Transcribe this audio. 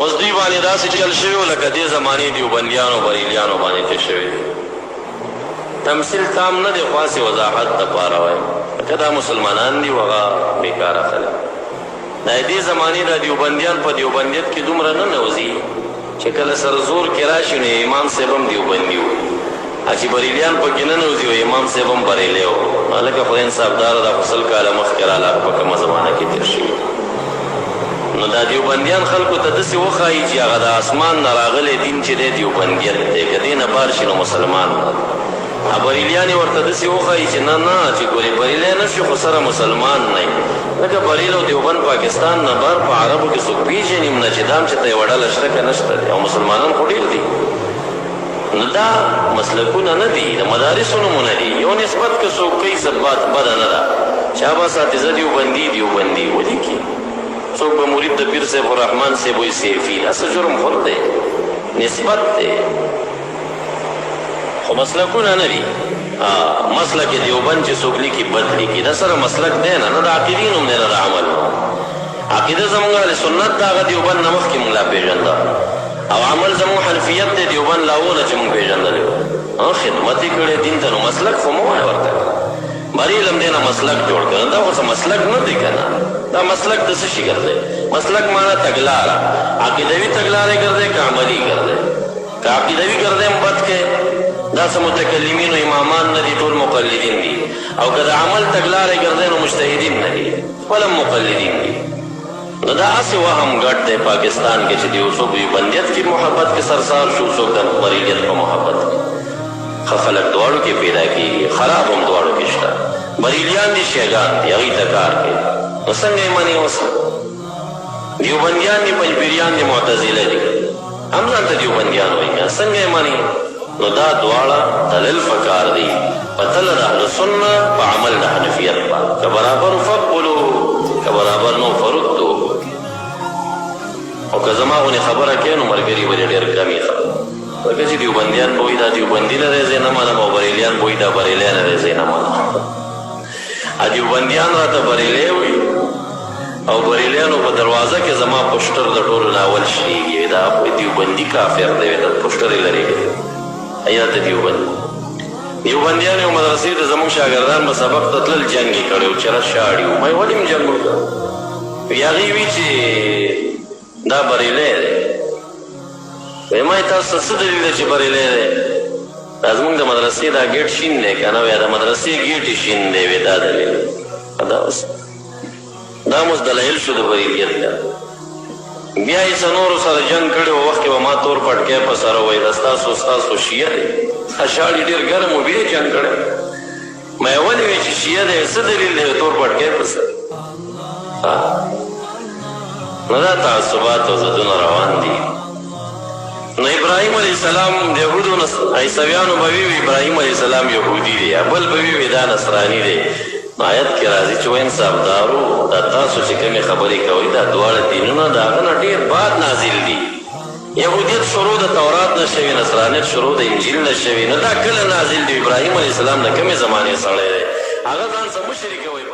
اوس دوی باندې داسې چل شوي و لکه دې زمانې دیوبندیانو بریلیانو باندې چې شوي دي. تمثیل تام نه دی خو هسې وضاحت دپاره وایم لکه دا مسلمانان دي و هغه بېکاره خلک. دا دې زمانې دا دیوبندیان په دیوبندیت کې دومره نه نوځي چې کله سره زور کې راشي نو امام صاحب هم دیوبندي و، چې بریلیان پکې نه نوځي و امام صاحب هم بریلی و. هلکه خدای انصافداره دا خو 100 کاله مخکې راله په کومه زمانه کې تېر شوي. نو دا دیوبندیان خلکو ته داسې وښایي چې هغه د اسمان نه راغلی دین چې دی دیوبندیت دی، که دې نه بار شي نو مسلمان دی. بریلیان یې ورته داسې وښایي چې نه نه چې ګورې بریلی نه شي خو سره مسلمان نه وي. لکه بریل او دیوبند پاکستان نه بار په عربو کې څوک پېژني هم نه چې دا هم چې ته یوه ډله شته که نشته دی، او مسلمانان خو ډېر دي. نو دا مسلکونه نه دي، د مدارسو نومونه دي. یو نسبت که څوک کوي ثبات بده نه ده، چا به ساتي زه دیوبندي دیوبندي ولیکي، څوک به مرید د پیر صاحب الرحمن صاحب وایي سیفي، دا څه جرم خور دی، نسبت دی، خو مسلکونه نه دي. مسلک دیوبند چې څوک لیکي بد لیکي، دا سره مسلک دی نه، نه د عقیدې نوم دی نه د عمل. عقیده زمونږ اهل سنت د هغه دیوبند نه مخکې مونږ لا پېژنده، او عمل زمونږ حنفیت دی دیوبند لا اوله چې مونږ پېژندلی و. خدمت یې کړی دین ته، نو مسلک خو مه وایه ورته، بریل هم دی نه مسلک جوړ کړه. دا خو څه مسلک نه دی که نه، دا مسلک د څه شي ګرځی؟ مسلک معنی تګلاره، عقیدوي تګلارې ګرځی که عملي ګرځی؟ که عقیدوي ګرځی هم بد کې، دا څه متکلمین و امامان نه دي، ټول مقلدین دي. او که د عمل تګلارې ګرځی نو مجتهدین نه دي، خپل هم مقلدین دي. نو دا هسې وهم ګډ دی پاکستان کې چې د یو څوک دیوبندیت کې محبت کې سرسار شو، څوک د بریلیت په محبت کې. ښه خلک دواړو کې پیدا کېږي، خراب هم دواړو کې شته. بریلیان دي شیګان دي، هغوی ته کار کوي. نو څنګه یې منې اوس؟ دیوبندیان دي پنجپیریان دي معتزله دي، هم ځان ته دیوبندیان وایي، څنګه یې منې؟ نو دا دواړه تلل پکار دي په تله د اهل سنت په عمل د حنفیت باندې، که برابر فقبلو که برابر نو فردو. او که زما غونې خبره کوې نو ملګري به دې ډېر کم یې خبره، ځکه چې دیوبندیان به وایي دا دیوبندي نه دی زه نه منم، او بریلیان به وایي دا بریلی نه دی زه نه منم. دیوبندیان راته بریلی وایي او بریلیانو په دروازه کې زما پوسټر د ټولو نه اول شرېږي، دا دیوبندي کافر دی، دا پوسټر یې لرې کړی یا ته دیوبندي. دیوبندیان یو مدرسې ته زموږ شاګردان به سبق ته تلل، جنګ یې کړی و، چېرې شاړي وو. ما یې ولې م جنګ وکړ؟ هغې وي چې دا بریلی دی. ما یې تاسو څه دلیل دی چې بریلی دی؟ دا زموږ د مدرسې دا ګیټ شین دی که نه، یا د مدرسې ګیټ یې شین دی، وی دا دلیل دا اوس دلایل شو د بریلیت ده. بیا یې څه نورو سره جنګ کړی و، وخت کې به ما تور پټکی په سره وایي دا ستاسو شیعه دی، شاړي ډېر ګرم و، بیا یې جنګ کړی. ما یې ولې وایي چې شیعه دی؟ څه دلیل دی تور پټکی په سره؟ نو دا تعصبات او ضدونه روان دي. نو ابراهیم علیه السلام د یهودو عیسویانو به وي ابراهیم علیه السلام یهودي دی، بل به وي دا نصراني دی. نو آیت کې راځي چې انصافدارو دا تاسو چې کومې خبرې کوئ دا دواړه دینونه د هغه نه ډېر بعد نازل دي. یهودیت شروع د تورات نه شوي، نصرانیت شروع د انجیل نه شوي. نو دا کله نازل دی؟ ابراهیم علیه السلام د کومې زمانې سړی دی؟ هغه ځان څه مشرک وایي.